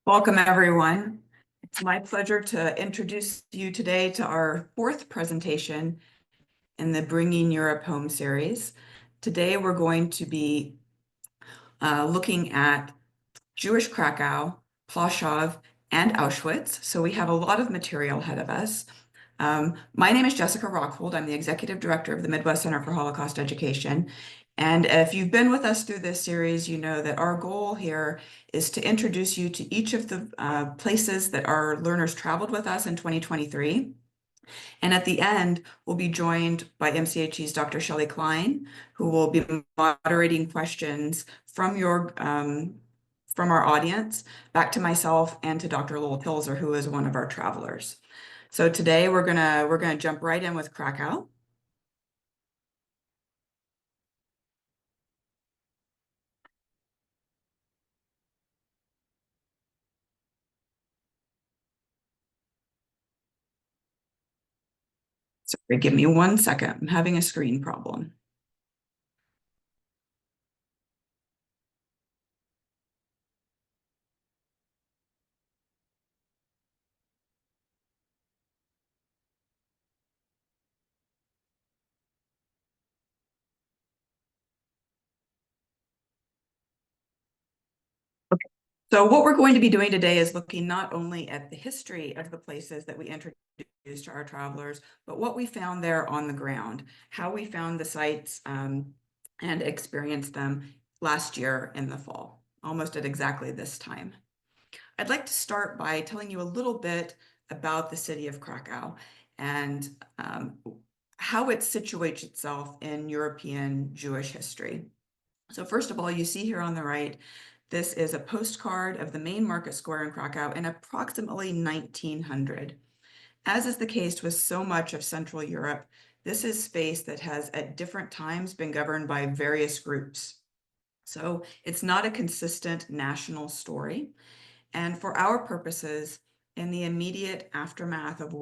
Welcome, everyone. It's my pleasure to introduce you today to our fourth presentation in the Bringing Europe Home series. Today, we're going to be looking at Jewish Krakow, Plaszow, and Auschwitz. So we have a lot of material ahead of us. My name is Jessica Rockhold. I'm the Executive Director of the Midwest Center for Holocaust Education. And if you've been with us through this series, you know that our goal here is to introduce you to each of the places that our learners traveled with us in 2023. And at the end, we'll be joined by MCHE's Dr. Shelley Klein, who will be moderating questions from from our audience back to myself and to Dr. Lowell Pilzer, who is one of our travelers. So today we're gonna jump right in with Krakow. Sorry, give me 1 second. I'm having a screen problem. So what we're going to be doing today is looking not only at the history of the places that we introduced to our travelers, but what we found there on the ground, how we found the sites and experienced them last year in the fall, almost at exactly this time. I'd like to start by telling you a little bit about the city of Krakow and how it situates itself in European Jewish history. So first of all, you see here on the right, this is a postcard of the main market square in Krakow in approximately 1900. As is the case with so much of Central Europe, this is space that has at different times been governed by various groups. So it's not a consistent national story. And for our purposes, in the immediate aftermath of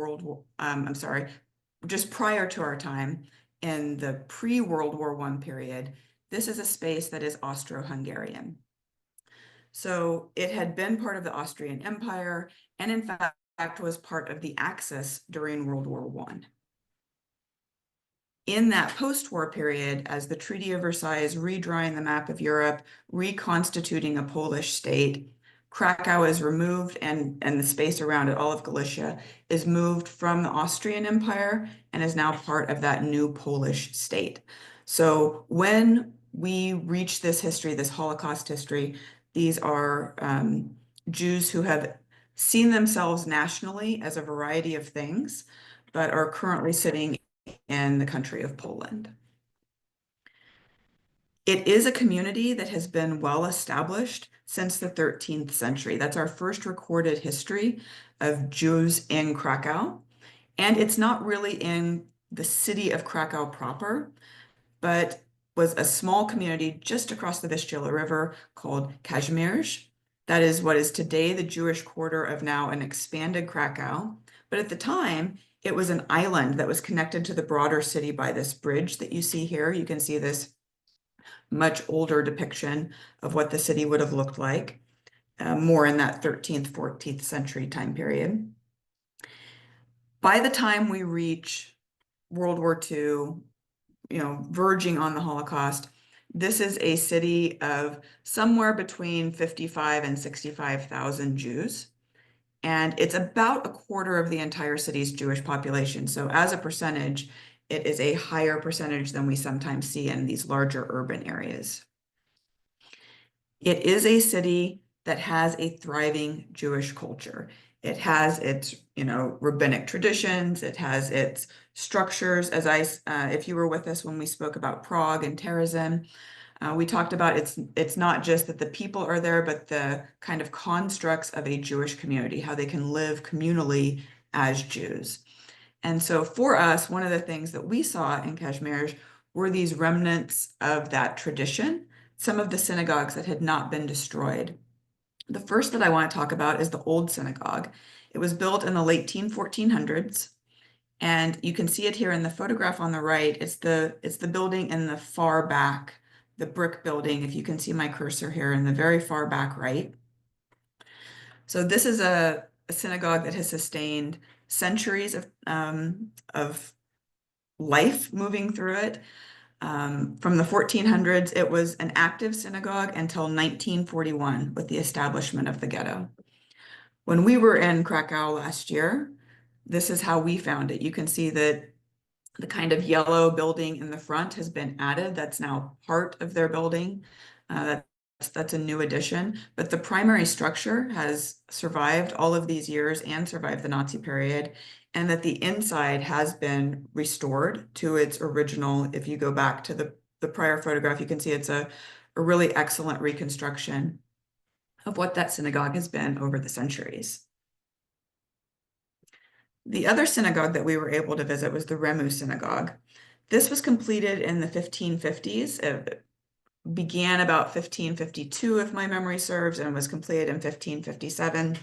just prior to our time, in the pre-World War I period, this is a space that is Austro-Hungarian. So it had been part of the Austrian Empire, and in fact was part of the Axis during World War I. In that post-war period, as the Treaty of Versailles is redrawing the map of Europe, reconstituting a Polish state, Krakow is removed and the space around it, all of Galicia, is moved from the Austrian Empire and is now part of that new Polish state. So when we reach this history, this Holocaust history, these are Jews who have seen themselves nationally as a variety of things, but are currently sitting in the country of Poland. It is a community that has been well established since the 13th century. That's our first recorded history of Jews in Krakow. And it's not really in the city of Krakow proper, but was a small community just across the Vistula River called Kazimierz. That is what is today the Jewish quarter of now an expanded Krakow. But at the time, it was an island that was connected to the broader city by this bridge that you see here. You can see this much older depiction of what the city would have looked like, more in that 13th, 14th century time period. By the time we reach World War II, verging on the Holocaust, this is a city of somewhere between 55 and 65,000 Jews. And it's about a quarter of the entire city's Jewish population. So as a percentage, it is a higher percentage than we sometimes see in these larger urban areas. It is a city that has a thriving Jewish culture. It has its, rabbinic traditions. It has its structures. If you were with us when we spoke about Prague and Terezin, we talked about it's not just that the people are there, but the kind of constructs of a Jewish community, how they can live communally as Jews. And so for us, one of the things that we saw in Kazimierz were these remnants of that tradition, some of the synagogues that had not been destroyed. The first that I want to talk about is the Old Synagogue. It was built in the late 1400s. And you can see it here in the photograph on the right. It's the building in the far back, the brick building, if you can see my cursor here in the very far back right. So this is a synagogue that has sustained centuries of life moving through it. From the 1400s, it was an active synagogue until 1941 with the establishment of the ghetto. When we were in Krakow last year, this is how we found it. You can see that the kind of yellow building in the front has been added. That's now part of their building. That's a new addition, but the primary structure has survived all of these years and survived the Nazi period, and that the inside has been restored to its original. If you go back to the prior photograph, you can see it's a really excellent reconstruction of what that synagogue has been over the centuries. The other synagogue that we were able to visit was the Remu Synagogue. This was completed in the 1550s. It began about 1552, if my memory serves, and was completed in 1557.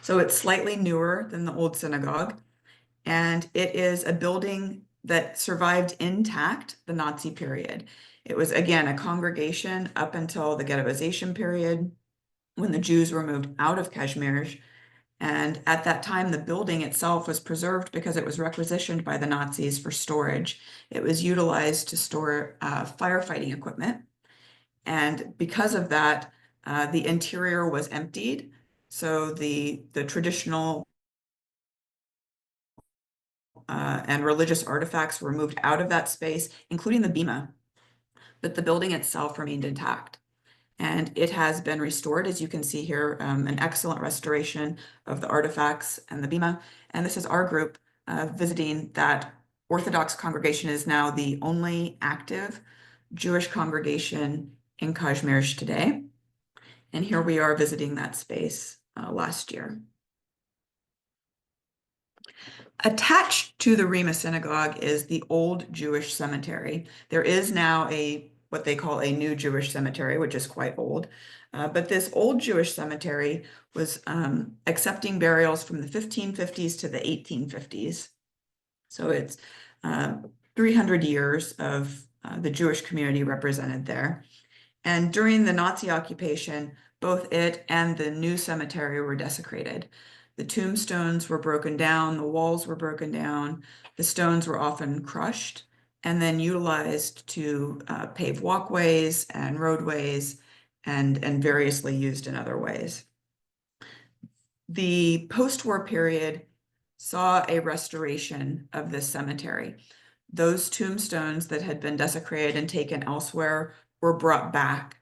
So it's slightly newer than the old synagogue, and it is a building that survived intact the Nazi period. It was, again, a congregation up until the ghettoization period, when the Jews were moved out of Kazimierz. And at that time, the building itself was preserved because it was requisitioned by the Nazis for storage. It was utilized to store firefighting equipment. And because of that, the interior was emptied. So the traditional and religious artifacts were moved out of that space, including the bima, but the building itself remained intact. And it has been restored, as you can see here, an excellent restoration of the artifacts and the bima. And this is our group visiting that Orthodox congregation. Is now the only active Jewish congregation in Kazimierz today. And here we are visiting that space last year. Attached to the Rema Synagogue is the old Jewish cemetery. There is now what they call a new Jewish cemetery, which is quite old. But this old Jewish cemetery was accepting burials from the 1550s to the 1850s. So it's 300 years of the Jewish community represented there. And during the Nazi occupation, both it and the new cemetery were desecrated. The tombstones were broken down, the walls were broken down, the stones were often crushed and then utilized to pave walkways and roadways and variously used in other ways. The post-war period saw a restoration of this cemetery. Those tombstones that had been desecrated and taken elsewhere were brought back.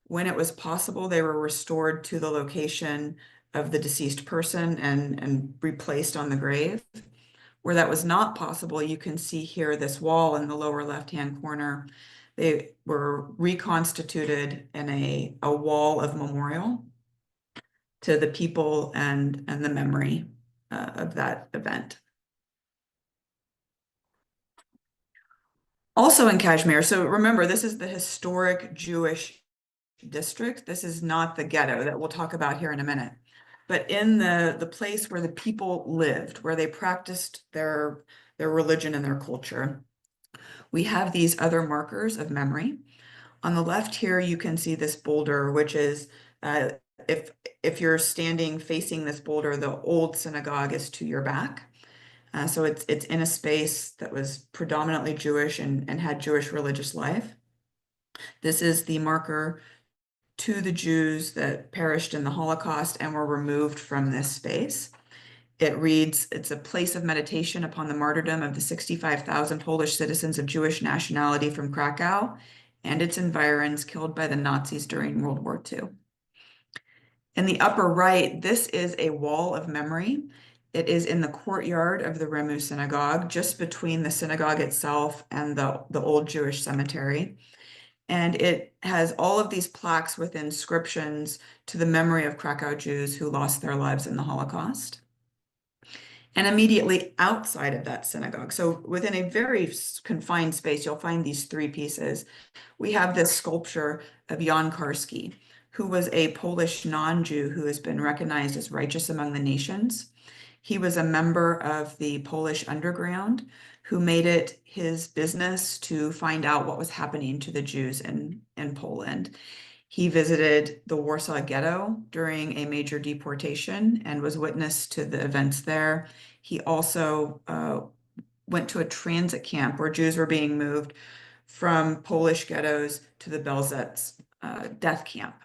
When it was possible, they were restored to the location of the deceased person and replaced on the grave. Where that was not possible, you can see here this wall in the lower left-hand corner. They were reconstituted in a wall of memorial to the people and the memory of that event. Also in Kashmir, so remember, this is the historic Jewish district. This is not the ghetto that we'll talk about here in a minute. But in the place where the people lived, where they practiced their religion and their culture, we have these other markers of memory. On the left here, you can see this boulder, which is, if you're standing facing this boulder, the old synagogue is to your back. So it's in a space that was predominantly Jewish and had Jewish religious life. This is the marker to the Jews that perished in the Holocaust and were removed from this space. It reads, it's a place of meditation upon the martyrdom of the 65,000 Polish citizens of Jewish nationality from Krakow and its environs killed by the Nazis during World War II. In the upper right, this is a wall of memory. It is in the courtyard of the Remu Synagogue, just between the synagogue itself and the old Jewish cemetery. And it has all of these plaques with inscriptions to the memory of Krakow Jews who lost their lives in the Holocaust. And immediately outside of that synagogue, so within a very confined space, you'll find these three pieces. We have this sculpture of Jan Karski, who was a Polish non-Jew who has been recognized as righteous among the nations. He was a member of the Polish underground who made it his business to find out what was happening to the Jews in Poland. He visited the Warsaw Ghetto during a major deportation and was witness to the events there. He also went to a transit camp where Jews were being moved from Polish ghettos to the Belzec death camp.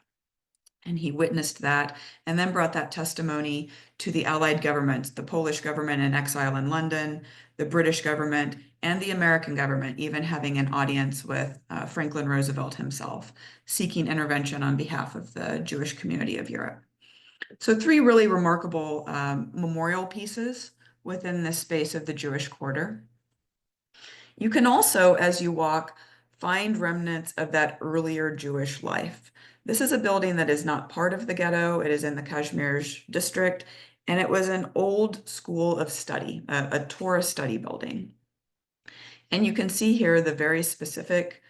And he witnessed that and then brought that testimony to the Allied governments, the Polish government in exile in London, the British government, and the American government, even having an audience with Franklin Roosevelt himself, seeking intervention on behalf of the Jewish community of Europe. So 3 really remarkable memorial pieces within the space of the Jewish Quarter. You can also, as you walk, find remnants of that earlier Jewish life. This is a building that is not part of the ghetto. It is in the Kazimierz district, and it was an old school of study, a Torah study building. And you can see here the very specific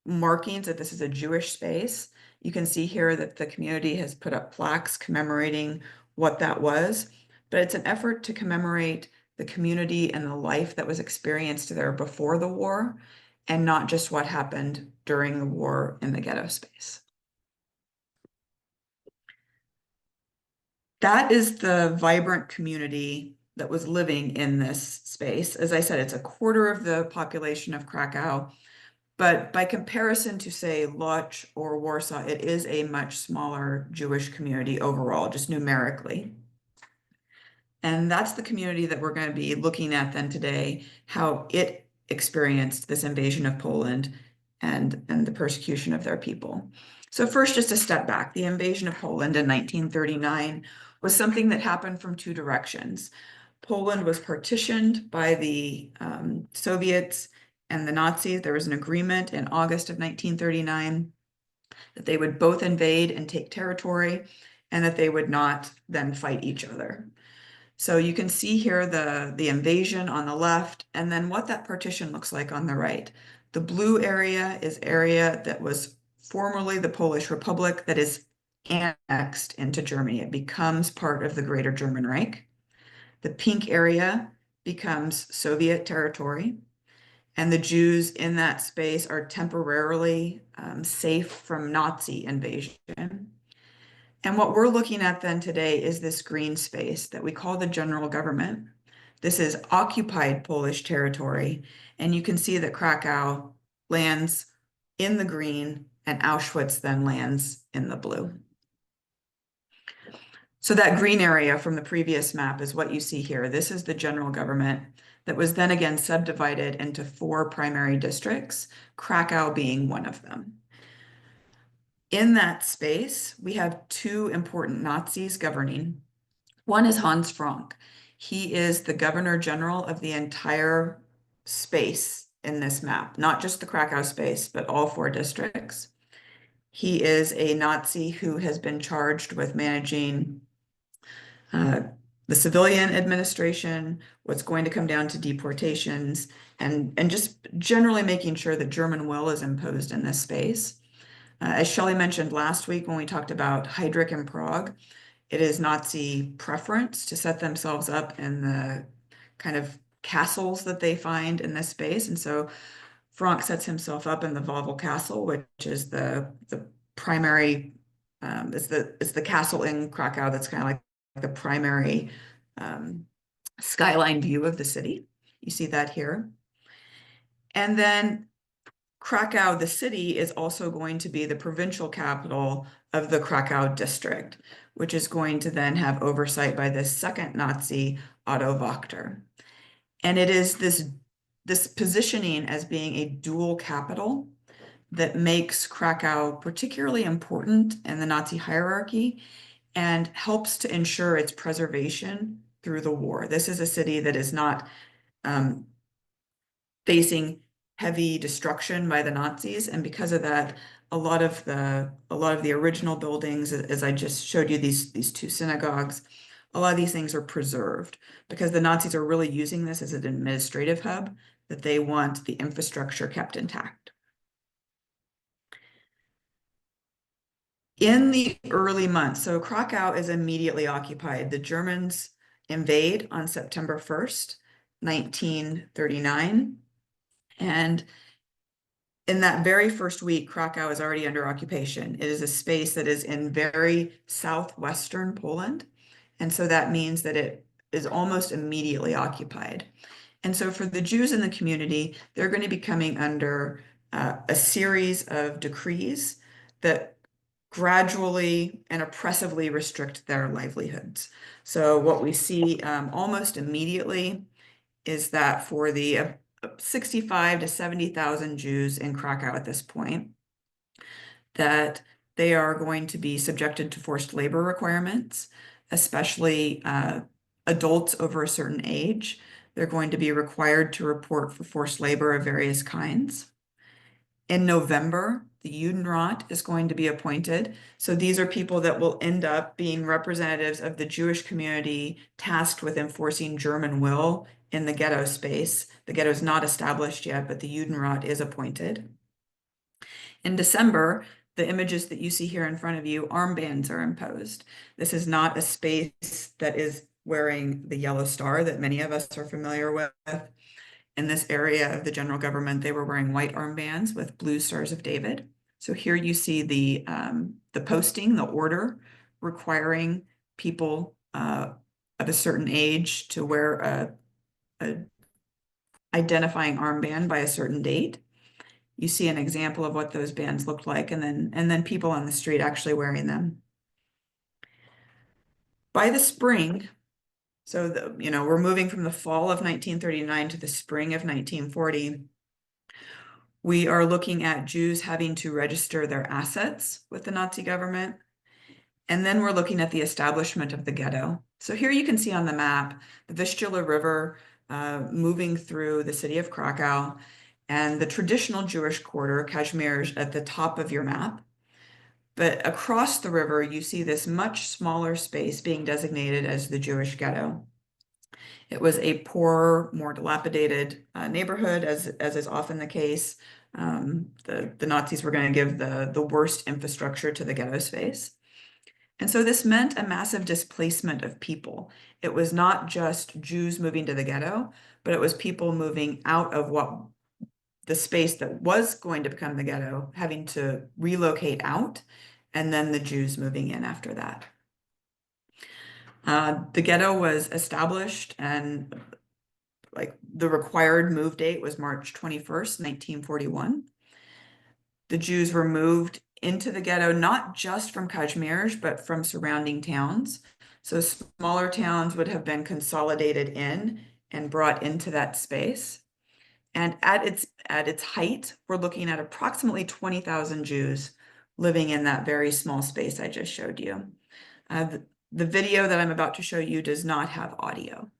markings that this is a Jewish space. You can see here that the community has put up plaques commemorating what that was, but it's an effort to commemorate the community and the life that was experienced there before the war, and not just what happened during the war in the ghetto space. That is the vibrant community that was living in this space. As I said, it's a quarter of the population of Krakow, but by comparison to, say, Lodz or Warsaw, it is a much smaller Jewish community overall, just numerically. And that's the community that we're going to be looking at then today, how it experienced this invasion of Poland and the persecution of their people. So first, just a step back, the invasion of Poland in 1939 was something that happened from 2 directions. Poland was partitioned by the Soviets and the Nazis. There was an agreement in August of 1939 that they would both invade and take territory, and that they would not then fight each other. So you can see here the invasion on the left, and then what that partition looks like on the right. The blue area is area that was formerly the Polish Republic that is annexed into Germany. It becomes part of the Greater German Reich. The pink area becomes Soviet territory, and the Jews in that space are temporarily safe from Nazi invasion. And what we're looking at then today is this green space that we call the general government. This is occupied Polish territory, and you can see that Krakow lands in the green and Auschwitz then lands in the blue. So that green area from the previous map is what you see here. This is the general government that was then again subdivided into 4 primary districts, Krakow being one of them. In that space, we have 2 important Nazis governing. One is Hans Frank. He is the governor general of the entire space in this map, not just the Krakow space, but all 4 districts. He is a Nazi who has been charged with managing the civilian administration, what's going to come down to deportations, and just generally making sure that German will is imposed in this space. As Shelley mentioned last week when we talked about Heydrich in Prague, it is Nazi preference to set themselves up in the kind of castles that they find in this space. And so Frank sets himself up in the Wawel Castle, which is the primary, it's the castle in Krakow that's kind of like the primary skyline view of the city. You see that here. And then Krakow, the city, is also going to be the provincial capital of the Krakow district, which is going to then have oversight by this second Nazi, Otto Wachter. And it is this positioning as being a dual capital that makes Krakow particularly important in the Nazi hierarchy and helps to ensure its preservation through the war. This is a city that is not facing heavy destruction by the Nazis, and because of that, a lot of the original buildings, as I just showed you, these 2 synagogues, a lot of these things are preserved because the Nazis are really using this as an administrative hub, that they want the infrastructure kept intact. In the early months, so Krakow is immediately occupied. The Germans invade on September 1st, 1939. And In that very first week, Krakow is already under occupation. It is a space that is in very southwestern Poland. And so that means that it is almost immediately occupied. And so for the Jews in the community, they're going to be coming under a series of decrees that gradually and oppressively restrict their livelihoods. So what we see almost immediately is that for the 65 to 70,000 Jews in Krakow at this point, that they are going to be subjected to forced labor requirements, especially adults over a certain age. They're going to be required to report for forced labor of various kinds. In November, the Judenrat is going to be appointed. So these are people that will end up being representatives of the Jewish community tasked with enforcing German will in the ghetto space. The ghetto is not established yet, but the Judenrat is appointed. In December, the images that you see here in front of you, armbands are imposed. This is not a space that is wearing the yellow star that many of us are familiar with. In this area of the general government, they were wearing white armbands with blue stars of David. So here you see the posting, the order requiring people of a certain age to wear a identifying armband by a certain date. You see an example of what those bands looked like, and then people on the street actually wearing them. By the spring, so we're moving from the fall of 1939 to the spring of 1940. We are looking at Jews having to register their assets with the Nazi government. And then we're looking at the establishment of the ghetto. So here you can see on the map the Vistula River moving through the city of Krakow, and the traditional Jewish quarter, Kazimierz, at the top of your map. But across the river, you see this much smaller space being designated as the Jewish ghetto. It was a poorer, more dilapidated neighborhood, as is often the case. The Nazis were going to give the worst infrastructure to the ghetto space. And so this meant a massive displacement of people. It was not just Jews moving to the ghetto, but it was people moving out of what the space that was going to become the ghetto, having to relocate out, and then the Jews moving in after that. The ghetto was established, and like the required move date was March 21st, 1941. The Jews were moved into the ghetto, not just from Kazimierz, but from surrounding towns. So smaller towns would have been consolidated in and brought into that space. And at its height, we're looking at approximately 20,000 Jews living in that very small space I just showed you. The video that I'm about to show you does not have audio.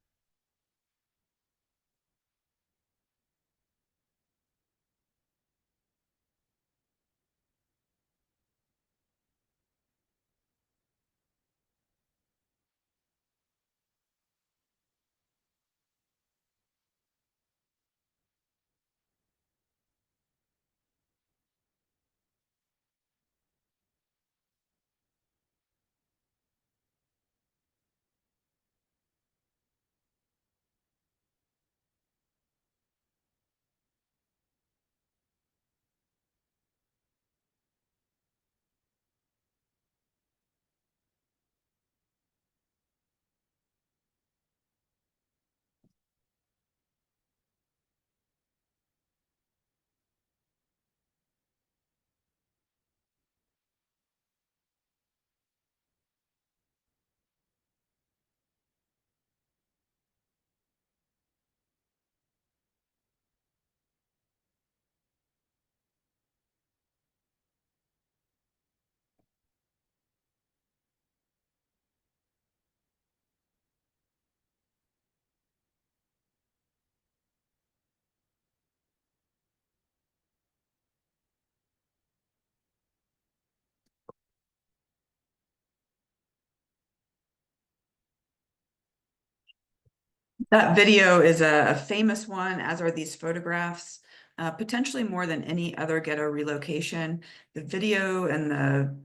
That video is a famous one, as are these photographs, potentially more than any other ghetto relocation. The video and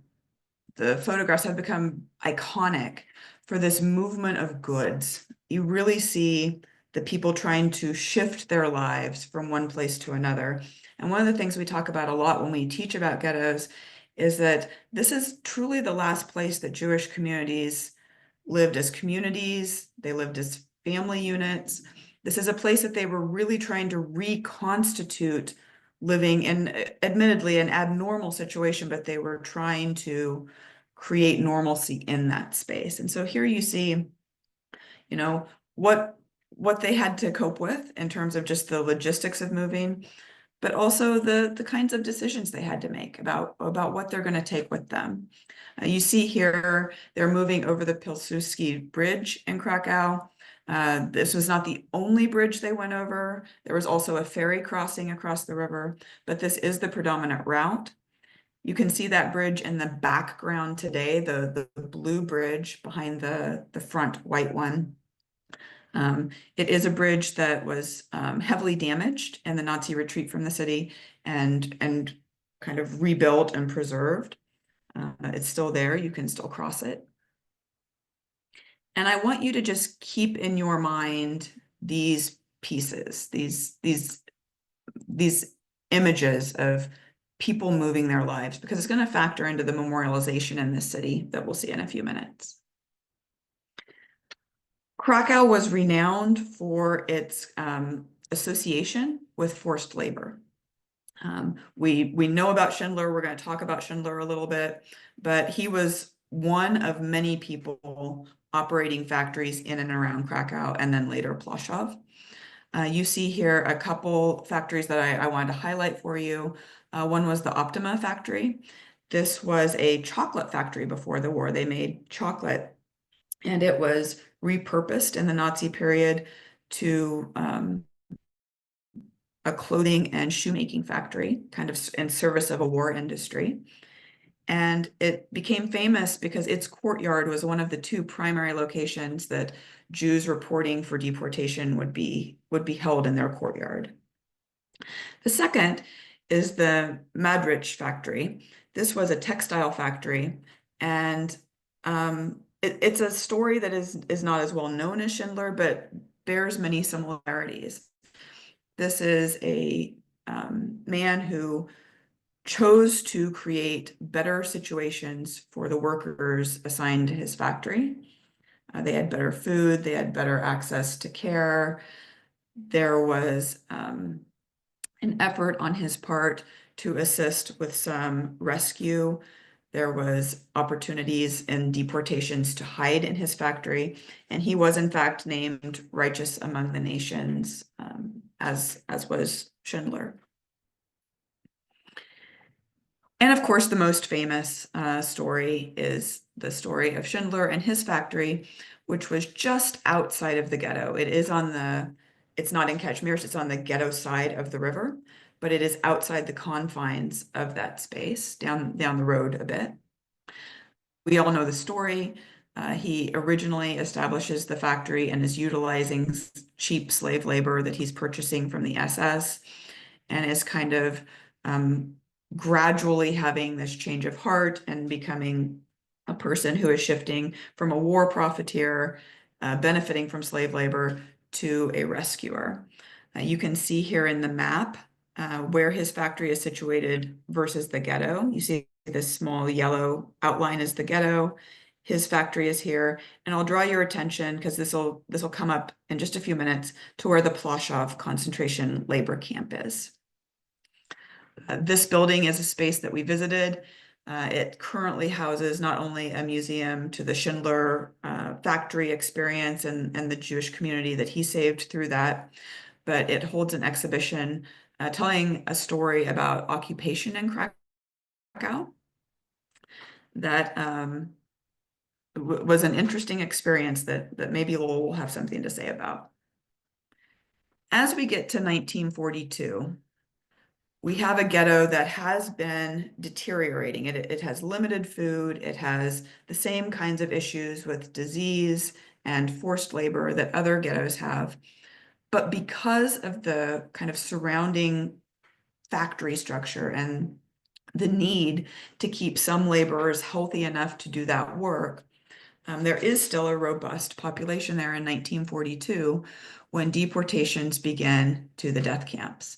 the photographs have become iconic for this movement of goods. You really see the people trying to shift their lives from one place to another. And one of the things we talk about a lot when we teach about ghettos is that this is truly the last place that Jewish communities lived as communities, they lived as family units. This is a place that they were really trying to reconstitute living in, admittedly, an abnormal situation, but they were trying to create normalcy in that space. And so here you see, you know, what they had to cope with in terms of just the logistics of moving, but also the kinds of decisions they had to make about what they're going to take with them. You see here, they're moving over the Pilsudski Bridge in Krakow. This was not the only bridge they went over. There was also a ferry crossing across the river, but this is the predominant route. You can see that bridge in the background today, the blue bridge behind the front white one. It is a bridge that was heavily damaged in the Nazi retreat from the city and kind of rebuilt and preserved. It's still there. You can still cross it. And I want you to just keep in your mind these pieces, these images of people moving their lives, because it's going to factor into the memorialization in this city that we'll see in a few minutes. Krakow was renowned for its association with forced labor. We know about Schindler. We're going to talk about Schindler a little bit, but he was one of many people operating factories in and around Krakow and then later Plaszow. You see here a couple factories that I wanted to highlight for you. One was the Optima factory. This was a chocolate factory before the war. They made chocolate, and it was repurposed in the Nazi period to a clothing and shoemaking factory, kind of in service of a war industry. And it became famous because its courtyard was one of the two primary locations that Jews reporting for deportation would be held in their courtyard. The second is the Madrich factory. This was a textile factory, and it's a story that is not as well known as Schindler, but bears many similarities. This is a man who chose to create better situations for the workers assigned to his factory. They had better food, they had better access to care. There was an effort on his part to assist with some rescue. There was opportunities in deportations to hide in his factory, and he was in fact named righteous among the nations, as was Schindler. And of course, the most famous story is the story of Schindler and his factory, which was just outside of the ghetto. It's not in Kashmir, it's on the ghetto side of the river, but it is outside the confines of that space, down the road a bit. We all know the story. He originally establishes the factory and is utilizing cheap slave labor that he's purchasing from the SS, and is kind of gradually having this change of heart and becoming a person who is shifting from a war profiteer, benefiting from slave labor, to a rescuer. You can see here in the map where his factory is situated versus the ghetto. You see this small yellow outline is the ghetto. His factory is here, and I'll draw your attention, because this will come up in just a few minutes, to where the Plaszow concentration labor camp is. This building is a space that we visited. It currently houses not only a museum to the Schindler factory experience and the Jewish community that he saved through that, but it holds an exhibition telling a story about occupation in Krakow that was an interesting experience that maybe Lowell will have something to say about. As we get to 1942, we have a ghetto that has been deteriorating. It has limited food. It has the same kinds of issues with disease and forced labor that other ghettos have. But because of the kind of surrounding factory structure and the need to keep some laborers healthy enough to do that work, There is still a robust population there in 1942 when deportations began to the death camps.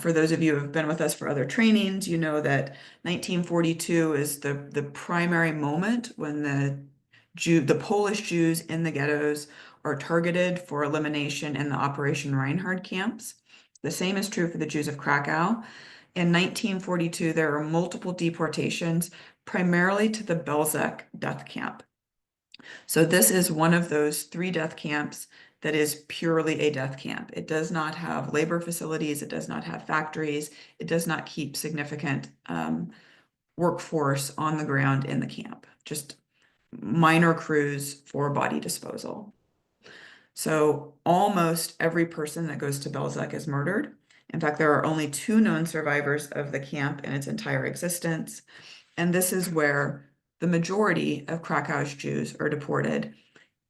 For those of you who have been with us for other trainings, you know that 1942 is the primary moment when the Polish Jews in the ghettos are targeted for elimination in the Operation Reinhard camps. The same is true for the Jews of Krakow. In 1942, there are multiple deportations, primarily to the Belzec death camp. So this is one of those 3 death camps that is purely a death camp. It does not have labor facilities. It does not have factories. It does not keep significant workforce on the ground in the camp, just minor crews for body disposal. So almost every person that goes to Belzec is murdered. In fact, there are only 2 known survivors of the camp in its entire existence. And this is where the majority of Krakow's Jews are deported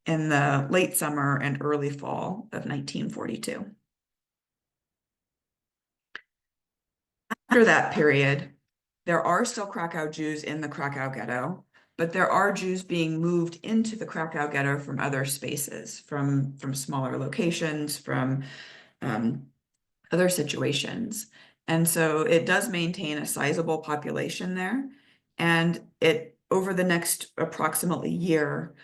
in the late summer and early fall of 1942. After that period, there are still Krakow Jews in the Krakow ghetto, but there are Jews being moved into the Krakow ghetto from other spaces, from smaller locations, from other situations. And so it does maintain a sizable population there. And it, over the next approximately year,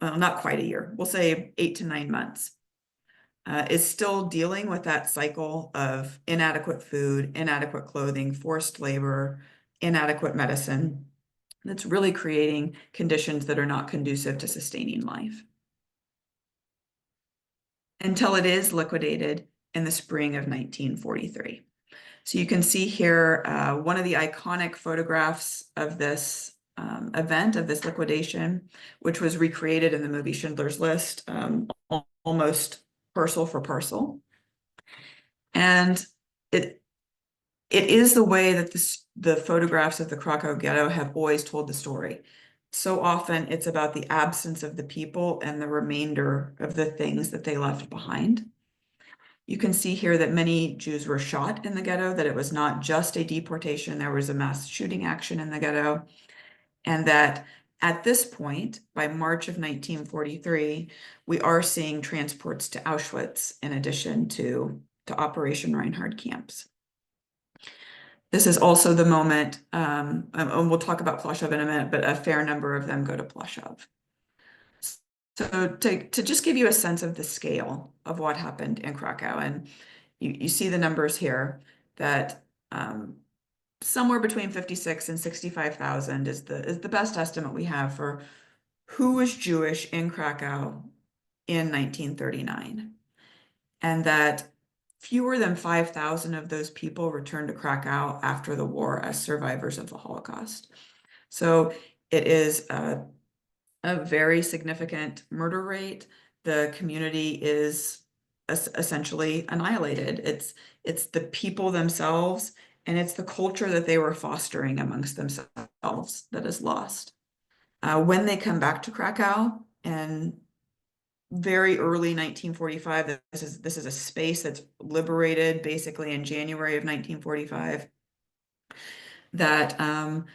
well, not quite a year, we'll say 8 to 9 months, is still dealing with that cycle of inadequate food, inadequate clothing, forced labor, inadequate medicine. That's really creating conditions that are not conducive to sustaining life. Until it is liquidated in the spring of 1943. So you can see here one of the iconic photographs of this event, of this liquidation, which was recreated in the movie Schindler's List, almost parcel for parcel. And it is the way that the photographs of the Krakow ghetto have always told the story. So often it's about the absence of the people and the remainder of the things that they left behind. You can see here that many Jews were shot in the ghetto, that it was not just a deportation, there was a mass shooting action in the ghetto, and that at this point, by March of 1943, we are seeing transports to Auschwitz in addition to Operation Reinhard camps. This is also the moment, and we'll talk about Plaszow in a minute, but a fair number of them go to Plaszow. So to just give you a sense of the scale of what happened in Krakow, and you see the numbers here, that somewhere between 56 and 65,000 is the best estimate we have for who was Jewish in Krakow in 1939. And that fewer than 5,000 of those people returned to Krakow after the war as survivors of the Holocaust. So it is a very significant murder rate. The community is essentially annihilated. It's the people themselves, and it's the culture that they were fostering amongst themselves that is lost. When they come back to Krakow in very early 1945, this is a space that's liberated basically in January of 1945, that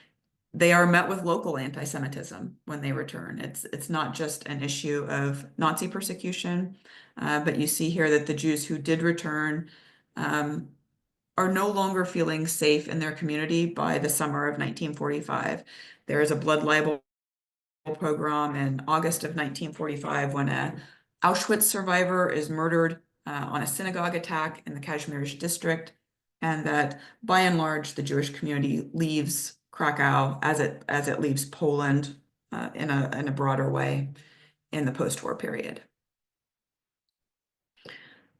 they are met with local anti-Semitism when they return. It's not just an issue of Nazi persecution, but you see here that the Jews who did return are no longer feeling safe in their community by the summer of 1945. There is a blood libel pogrom in August of 1945 when an Auschwitz survivor is murdered on a synagogue attack in the Kazimierz district, and that by and large the Jewish community leaves Krakow as it leaves Poland in a broader way in the post-war period.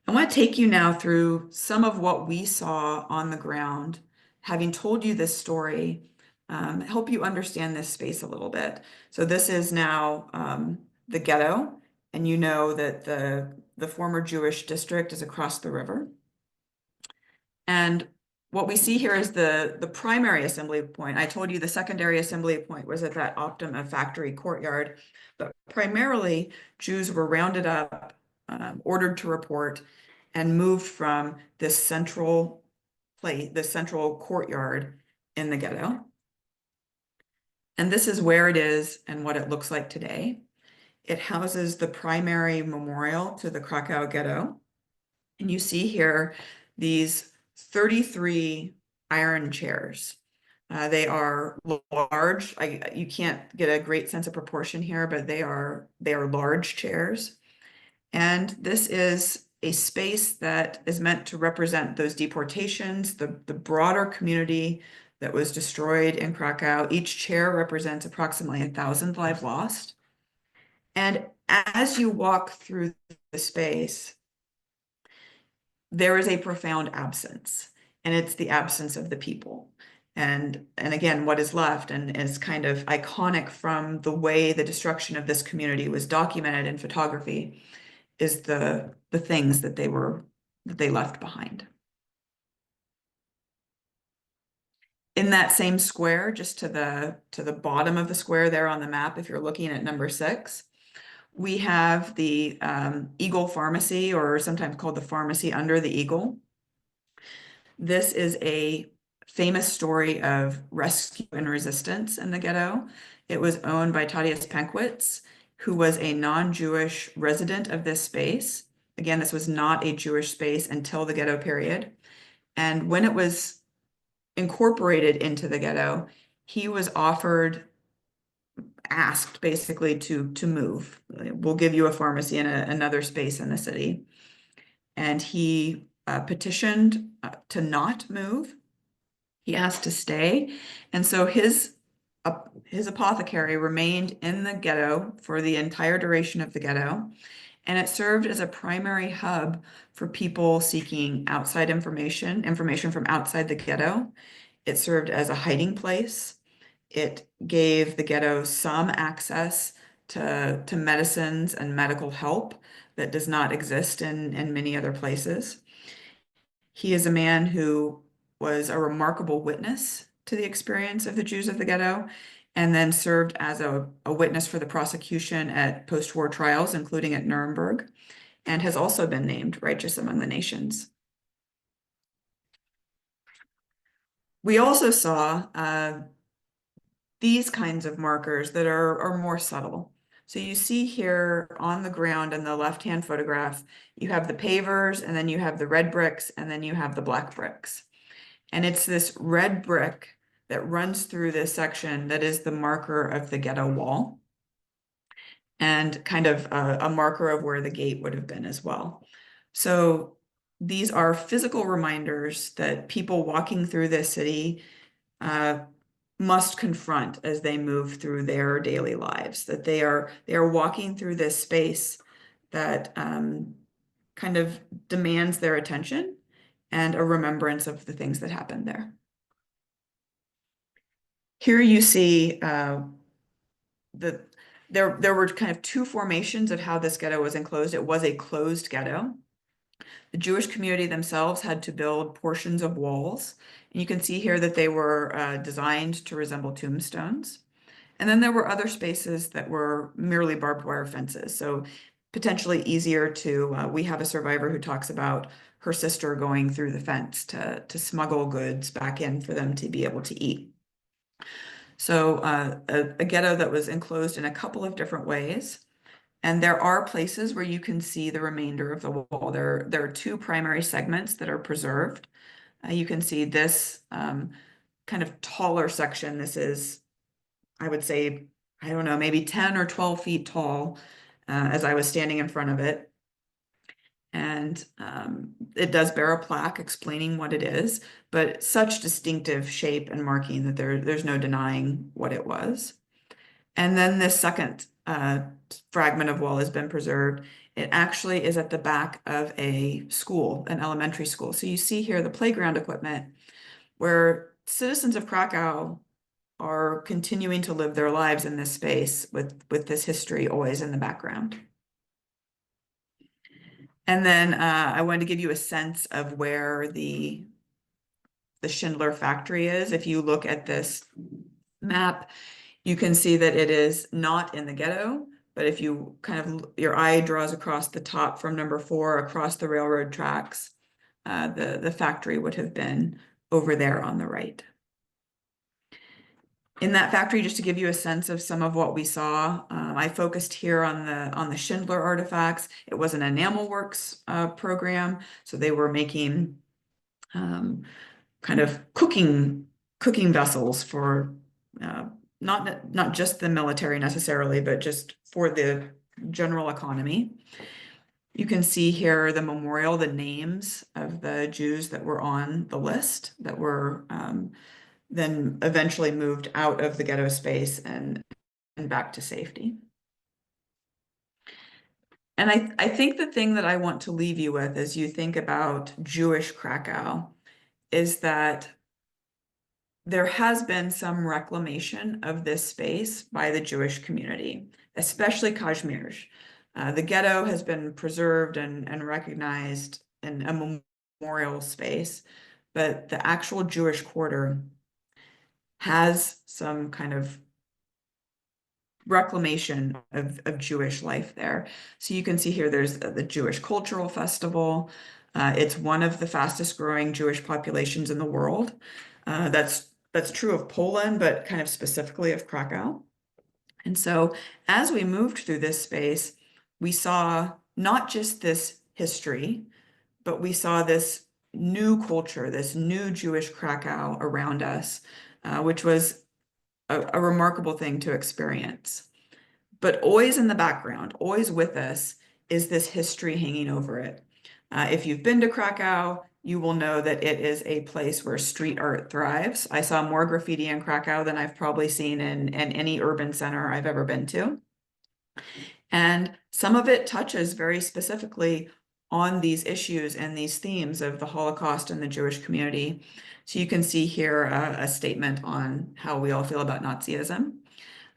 I want to take you now through some of what we saw on the ground, having told you this story, help you understand this space a little bit. So this is now the ghetto, and you know that the former Jewish district is across the river. And what we see here is the primary assembly point. I told you the secondary assembly point was at that Optima factory courtyard, but primarily Jews were rounded up, ordered to report, and moved from this central place, the central courtyard in the ghetto. And this is where it is and what it looks like today. It houses the primary memorial to the Krakow ghetto. And you see here these 33 iron chairs. They are large. You can't get a great sense of proportion here, but they are large chairs. And this is a space that is meant to represent those deportations, the broader community that was destroyed in Krakow. Each chair represents approximately 1,000 lives lost. And as you walk through the space, there is a profound absence, and it's the absence of the people. And again, what is left and is kind of iconic from the way the destruction of this community was documented in photography is the things that they left behind. In that same square, just to the bottom of the square there on the map, if you're looking at number 6, we have the Eagle Pharmacy, or sometimes called the pharmacy under the Eagle. This is a famous story of rescue and resistance in the ghetto. It was owned by Tadeusz Pankwitz, who was a non-Jewish resident of this space. Again, this was not a Jewish space until the ghetto period. And when it was incorporated into the ghetto, he was asked basically to move. We'll give you a pharmacy in another space in the city. And he petitioned to not move. He asked to stay. And so his apothecary remained in the ghetto for the entire duration of the ghetto. And it served as a primary hub for people seeking outside information from outside the ghetto. It served as a hiding place. It gave the ghetto some access to medicines and medical help that does not exist in many other places. He is a man who was a remarkable witness to the experience of the Jews of the ghetto, and then served as a witness for the prosecution at post-war trials, including at Nuremberg, and has also been named Righteous Among the Nations. We also saw these kinds of markers that are more subtle. So you see here on the ground in the left-hand photograph, you have the pavers, and then you have the red bricks, and then you have the black bricks. And it's this red brick that runs through this section that is the marker of the ghetto wall, and kind of a marker of where the gate would have been as well. So these are physical reminders that people walking through this city must confront as they move through their daily lives, that they are walking through this space that kind of demands their attention and a remembrance of the things that happened there. Here you see there were kind of two formations of how this ghetto was enclosed. It was a closed ghetto. The Jewish community themselves had to build portions of walls. And you can see here that they were designed to resemble tombstones. And then there were other spaces that were merely barbed wire fences. So potentially easier to, we have a survivor who talks about her sister going through the fence to smuggle goods back in for them to be able to eat. So a ghetto that was enclosed in a couple of different ways. And there are places where you can see the remainder of the wall. There are two primary segments that are preserved. You can see this kind of taller section. This is, I would say, I don't know, maybe 10 or 12 feet tall as I was standing in front of it. And it does bear a plaque explaining what it is, but such distinctive shape and marking that there's no denying what it was. And then this second fragment of wall has been preserved. It actually is at the back of a school, an elementary school. So you see here the playground equipment where citizens of Krakow are continuing to live their lives in this space with this history always in the background. And then I wanted to give you a sense of where the Schindler factory is. If you look at this map, you can see that it is not in the ghetto, but if you kind of, your eye draws across the top from number 4 across the railroad tracks, the factory would have been over there on the right. In that factory, just to give you a sense of some of what we saw, I focused here on the Schindler artifacts. It was an enamel works program, so they were making kind of cooking vessels for not just the military necessarily, but just for the general economy. You can see here the memorial, the names of the Jews that were on the list that were then eventually moved out of the ghetto space and back to safety. And I think the thing that I want to leave you with as you think about Jewish Krakow is that there has been some reclamation of this space by the Jewish community, especially Kazimierz. The ghetto has been preserved and recognized in a memorial space, but the actual Jewish quarter has some kind of reclamation of Jewish life there. So you can see here there's the Jewish Cultural Festival. It's one of the fastest growing Jewish populations in the world. That's true of Poland, but kind of specifically of Krakow. And so as we moved through this space, we saw not just this history, but we saw this new culture, this new Jewish Krakow around us, which was a remarkable thing to experience. But always in the background, always with us, is this history hanging over it. If you've been to Krakow, you will know that it is a place where street art thrives. I saw more graffiti in Krakow than I've probably seen in any urban center I've ever been to. And some of it touches very specifically on these issues and these themes of the Holocaust and the Jewish community. So you can see here a statement on how we all feel about Nazism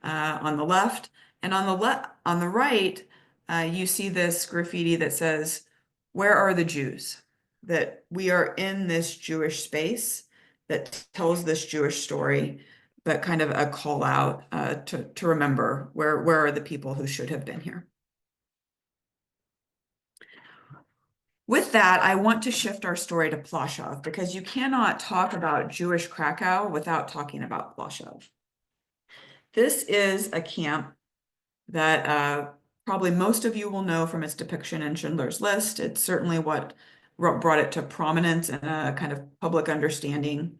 on the left. And on the right, you see this graffiti that says, "Where are the Jews?" That we are in this Jewish space that tells this Jewish story, but kind of a call out to remember where are the people who should have been here. With that, I want to shift our story to Plaszow because you cannot talk about Jewish Krakow without talking about Plaszow. This is a camp that probably most of you will know from its depiction in Schindler's List. It's certainly what brought it to prominence and a kind of public understanding.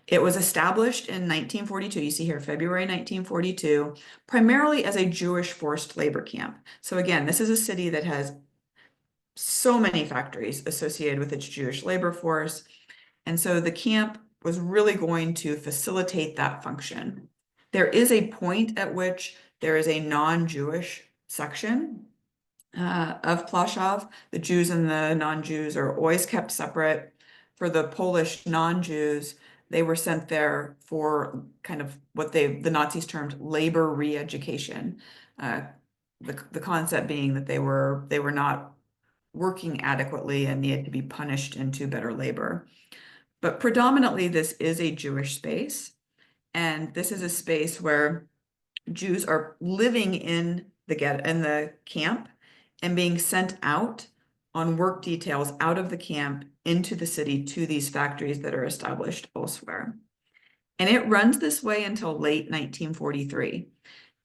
It was established in 1942. You see here, February 1942, primarily as a Jewish forced labor camp. So again, this is a city that has so many factories associated with its Jewish labor force. And so the camp was really going to facilitate that function. There is a point at which there is a non-Jewish section of Plaszow. The Jews and the non-Jews are always kept separate. For the Polish non-Jews, they were sent there for kind of what the Nazis termed labor re-education. The concept being that they were not working adequately and needed to be punished into better labor. But predominantly, this is a Jewish space. And this is a space where Jews are living in the camp and being sent out on work details out of the camp into the city to these factories that are established elsewhere. And it runs this way until late 1943.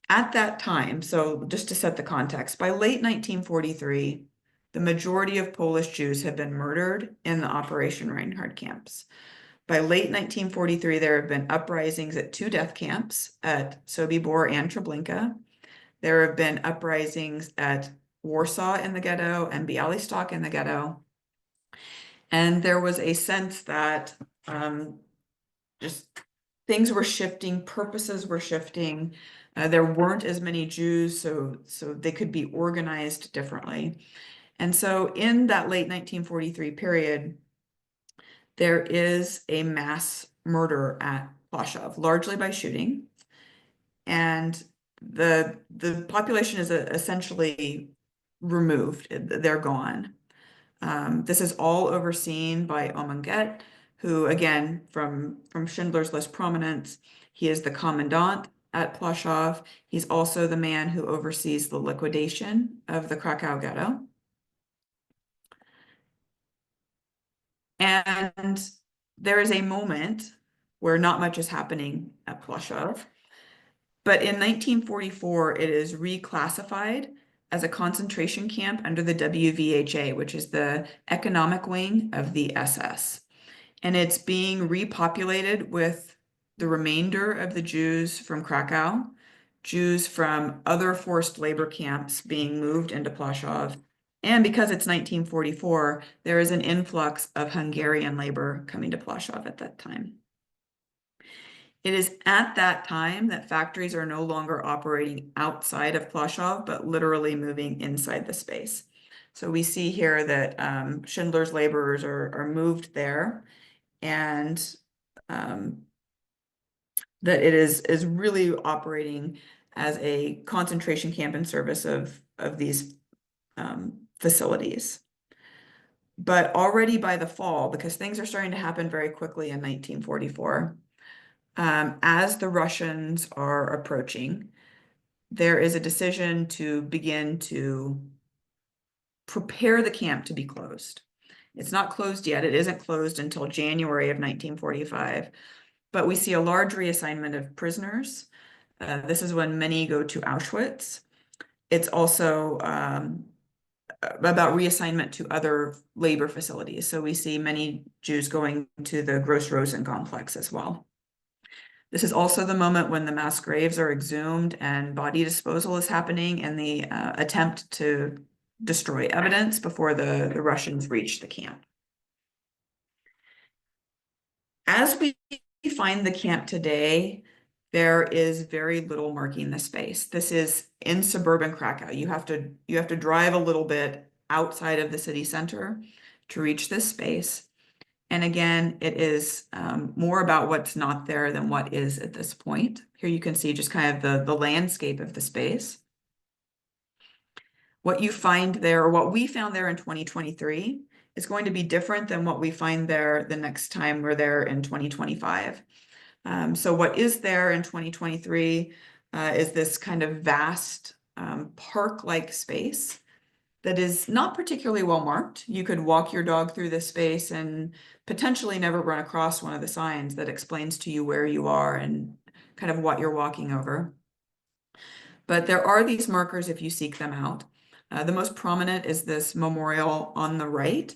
At that time, so just to set the context, by late 1943, the majority of Polish Jews had been murdered in the Operation Reinhard camps. By late 1943, there have been uprisings at two death camps at Sobibor and Treblinka. There have been uprisings at Warsaw in the ghetto and Białystok in the ghetto. And there was a sense that just things were shifting, purposes were shifting. There weren't as many Jews, so they could be organized differently. And so in that late 1943 period, there is a mass murder at Plaszow, largely by shooting. And the population is essentially removed. They're gone. This is all overseen by Omen, who, again, from Schindler's List prominence, he is the commandant at Plaszow. He's also the man who oversees the liquidation of the Krakow ghetto. And there is a moment where not much is happening at Plaszow. But in 1944, it is reclassified as a concentration camp under the WVHA, which is the economic wing of the SS. And it's being repopulated with the remainder of the Jews from Krakow, Jews from other forced labor camps being moved into Plaszow. And because it's 1944, there is an influx of Hungarian labor coming to Plaszow at that time. It is at that time that factories are no longer operating outside of Plaszow, but literally moving inside the space. So we see here that Schindler's laborers are moved there, and that it is really operating as a concentration camp in service of these facilities. But already by the fall, because things are starting to happen very quickly in 1944, as the Russians are approaching, there is a decision to begin to prepare the camp to be closed. It's not closed yet. It isn't closed until January of 1945, but we see a large reassignment of prisoners. This is when many go to Auschwitz. It's also about reassignment to other labor facilities. So we see many Jews going to the Gross Rosen complex as well. This is also the moment when the mass graves are exhumed and body disposal is happening in the attempt to destroy evidence before the Russians reach the camp. As we find the camp today, there is very little marking the space. This is in suburban Krakow. You have to drive a little bit outside of the city center to reach this space. And again, it is more about what's not there than what is at this point. Here you can see just kind of the landscape of the space. What you find there, or what we found there in 2023, is going to be different than what we find there the next time we're there in 2025. So what is there in 2023 is this kind of vast park-like space that is not particularly well marked. You could walk your dog through this space and potentially never run across one of the signs that explains to you where you are and kind of what you're walking over. But there are these markers if you seek them out. The most prominent is this memorial on the right.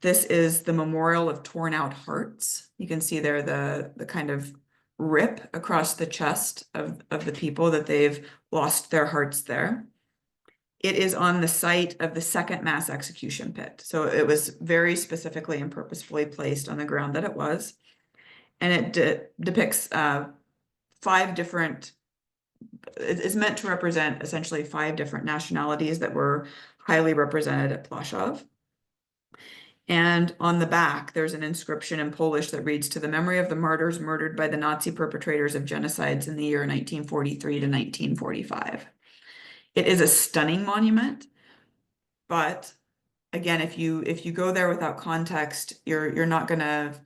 This is the memorial of torn out hearts. You can see there the kind of rip across the chest of the people that they've lost their hearts there. It is on the site of the second mass execution pit. So it was very specifically and purposefully placed on the ground that it was. And it depicts 5 different, it's meant to represent essentially 5 different nationalities that were highly represented at Plaszow. And on the back, there's an inscription in Polish that reads, "To the memory of the martyrs murdered by the Nazi perpetrators of genocides in the year 1943 to 1945. It is a stunning monument, but again, if you go there without context, you're not going to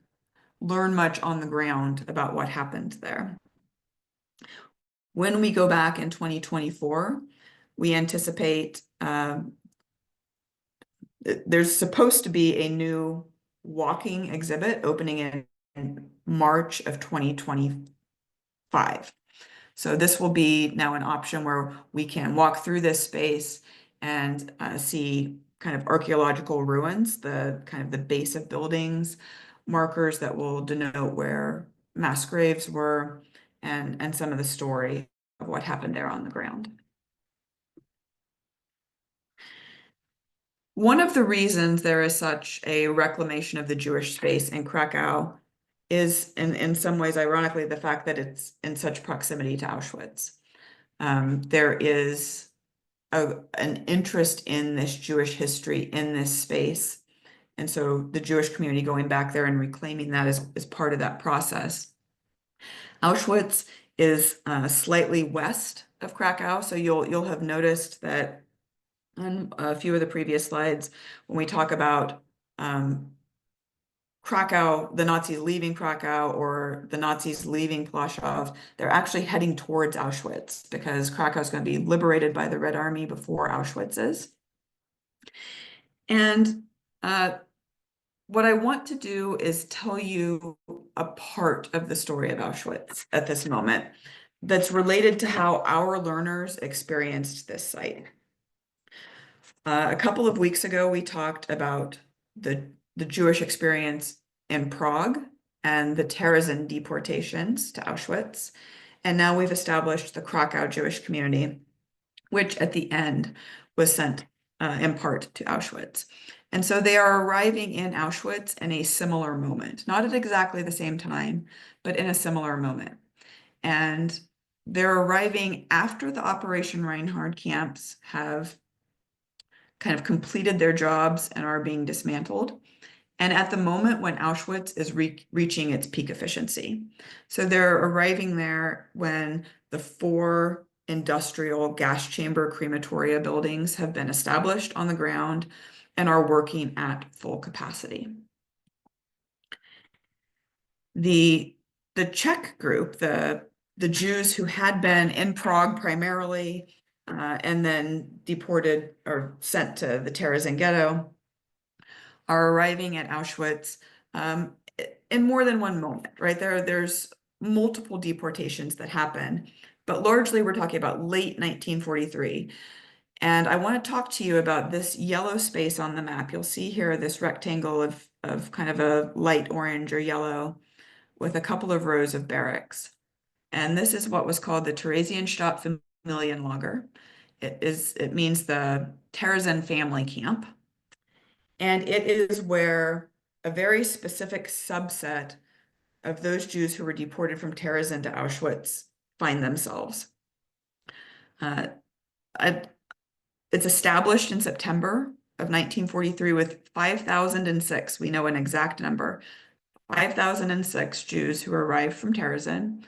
learn much on the ground about what happened there. When we go back in 2024, we anticipate there's supposed to be a new walking exhibit opening in March of 2025. So this will be now an option where we can walk through this space and see kind of archaeological ruins, the kind of the base of buildings, markers that will denote where mass graves were, and some of the story of what happened there on the ground. One of the reasons there is such a reclamation of the Jewish space in Krakow is, in some ways, ironically, the fact that it's in such proximity to Auschwitz. There is an interest in this Jewish history in this space. And so the Jewish community going back there and reclaiming that is part of that process. Auschwitz is slightly west of Krakow. So you'll have noticed that on a few of the previous slides, when we talk about Krakow, the Nazis leaving Krakow or the Nazis leaving Plaszow, they're actually heading towards Auschwitz because Krakow is going to be liberated by the Red Army before Auschwitz is. And what I want to do is tell you a part of the story of Auschwitz at this moment that's related to how our learners experienced this site. A couple of weeks ago, we talked about the Jewish experience in Prague and the Terezin deportations to Auschwitz. And now we've established the Krakow Jewish community, which at the end was sent in part to Auschwitz. And so they are arriving in Auschwitz in a similar moment, not at exactly the same time, but in a similar moment. And they're arriving after the Operation Reinhard camps have kind of completed their jobs and are being dismantled. And at the moment when Auschwitz is reaching its peak efficiency. So they're arriving there when the 4 industrial gas chamber crematoria buildings have been established on the ground and are working at full capacity. The Czech group, the Jews who had been in Prague primarily, and then deported or sent to the Terezin ghetto, are arriving at Auschwitz in more than one moment, right? There's multiple deportations that happen, but largely we're talking about late 1943. And I want to talk to you about this yellow space on the map. You'll see here this rectangle of kind of a light orange or yellow with a couple of rows of barracks. And this is what was called the Theresienstadt Familienlager. It means the Terezin family camp. And it is where a very specific subset of those Jews who were deported from Terezin to Auschwitz find themselves. It's established in September of 1943 with 5,006, we know an exact number, 5,006 Jews who arrived from Terezin,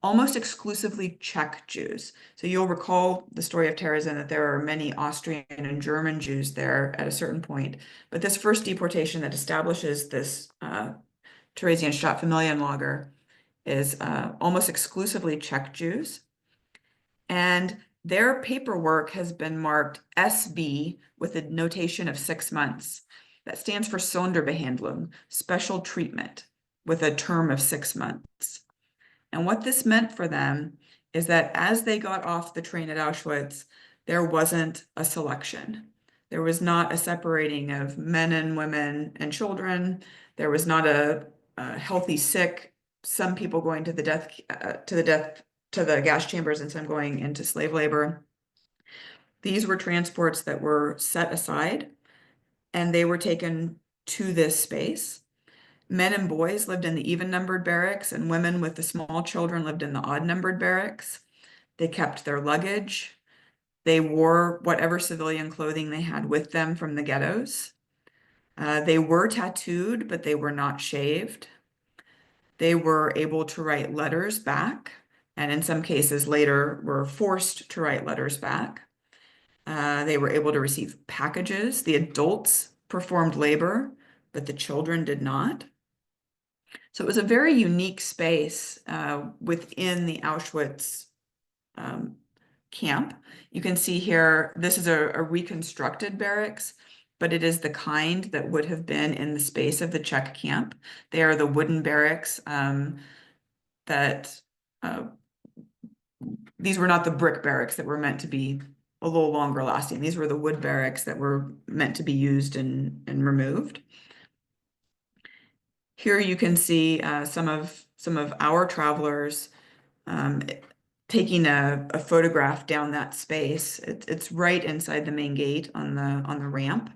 almost exclusively Czech Jews. So you'll recall the story of Terezin, that there are many Austrian and German Jews there at a certain point. But this first deportation that establishes this Theresienstadt Familienlager is almost exclusively Czech Jews. And their paperwork has been marked SB with a notation of 6 months. That stands for Sonderbehandlung, special treatment, with a term of 6 months. And what this meant for them is that as they got off the train at Auschwitz, there wasn't a selection. There was not a separating of men and women and children. There was not a healthy, sick, some people going to the gas chambers and some going into slave labor. These were transports that were set aside and they were taken to this space. Men and boys lived in the even-numbered barracks, and women with the small children lived in the odd-numbered barracks. They kept their luggage. They wore whatever civilian clothing they had with them from the ghettos. They were tattooed, but they were not shaved. They were able to write letters back, and in some cases later were forced to write letters back. They were able to receive packages. The adults performed labor, but the children did not. So it was a very unique space within the Auschwitz camp. You can see here, this is a reconstructed barracks, but it is the kind that would have been in the space of the Czech camp. They are the wooden barracks these were not the brick barracks that were meant to be a little longer lasting. These were the wood barracks that were meant to be used and removed. Here you can see some of our travelers taking a photograph down that space. It's right inside the main gate on the ramp.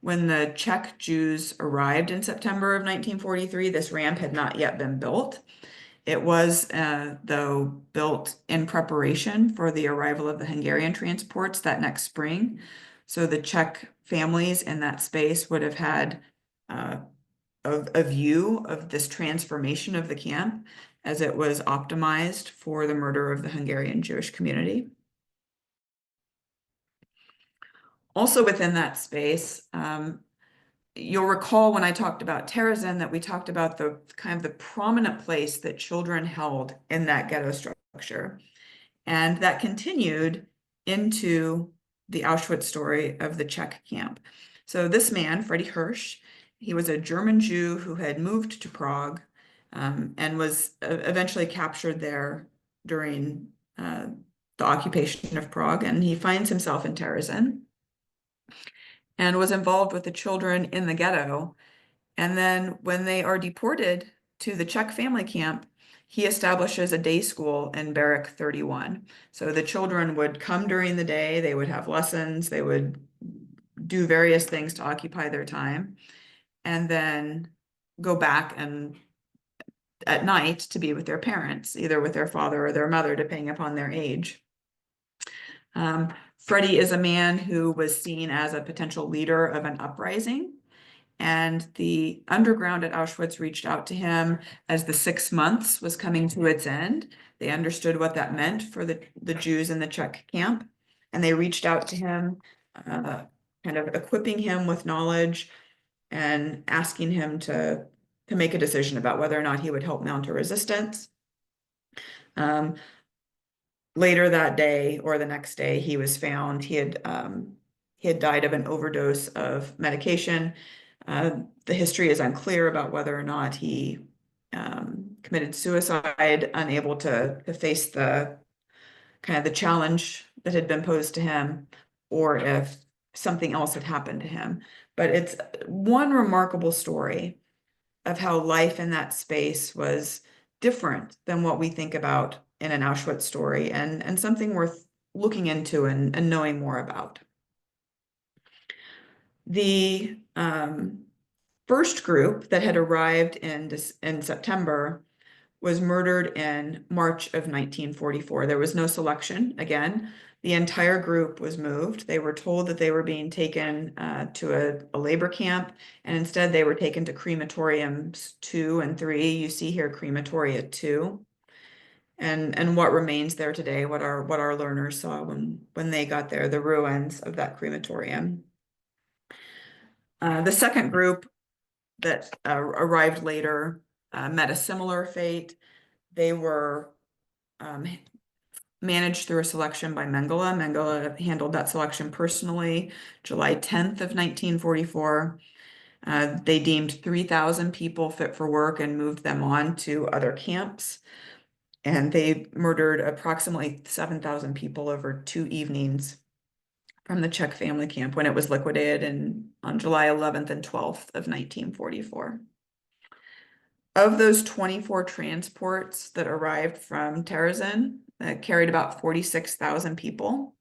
When the Czech Jews arrived in September of 1943, this ramp had not yet been built. It was, though, built in preparation for the arrival of the Hungarian transports that next spring. So the Czech families in that space would have had a view of this transformation of the camp as it was optimized for the murder of the Hungarian Jewish community. Also within that space, you'll recall when I talked about Terezin that we talked about the kind of the prominent place that children held in that ghetto structure. And that continued into the Auschwitz story of the Czech camp. So this man, Freddie Hirsch, he was a German Jew who had moved to Prague and was eventually captured there during the occupation of Prague, and he finds himself in Terezin and was involved with the children in the ghetto. And then when they are deported to the Czech family camp, he establishes a day school in Barrack 31. So the children would come during the day, they would have lessons, they would do various things to occupy their time, and then go back and at night to be with their parents, either with their father or their mother, depending upon their age. Freddie is a man who was seen as a potential leader of an uprising, and the underground at Auschwitz reached out to him as the 6 months was coming to its end. They understood what that meant for the Jews in the Czech camp, and they reached out to him, kind of equipping him with knowledge and asking him to make a decision about whether or not he would help mount a resistance. Later that day or the next day, he was found. He had died of an overdose of medication. The history is unclear about whether or not he committed suicide, unable to face the kind of the challenge that had been posed to him, or if something else had happened to him. But it's one remarkable story of how life in that space was different than what we think about in an Auschwitz story, and something worth looking into and knowing more about. The first group that had arrived in September was murdered in March of 1944. There was no selection. Again, the entire group was moved. They were told that they were being taken to a labor camp, and instead they were taken to crematoriums 2 and 3. You see here crematoria 2. And what remains there today, what our learners saw when they got there, the ruins of that crematorium. The second group that arrived later met a similar fate. They were managed through a selection by Mengele. Mengele handled that selection personally, July 10th of 1944. They deemed 3,000 people fit for work and moved them on to other camps. And they murdered approximately 7,000 people over 2 evenings from the Czech family camp when it was liquidated on July 11th and 12th of 1944. Of those 24 transports that arrived from Terezin, that carried about 46,000 people,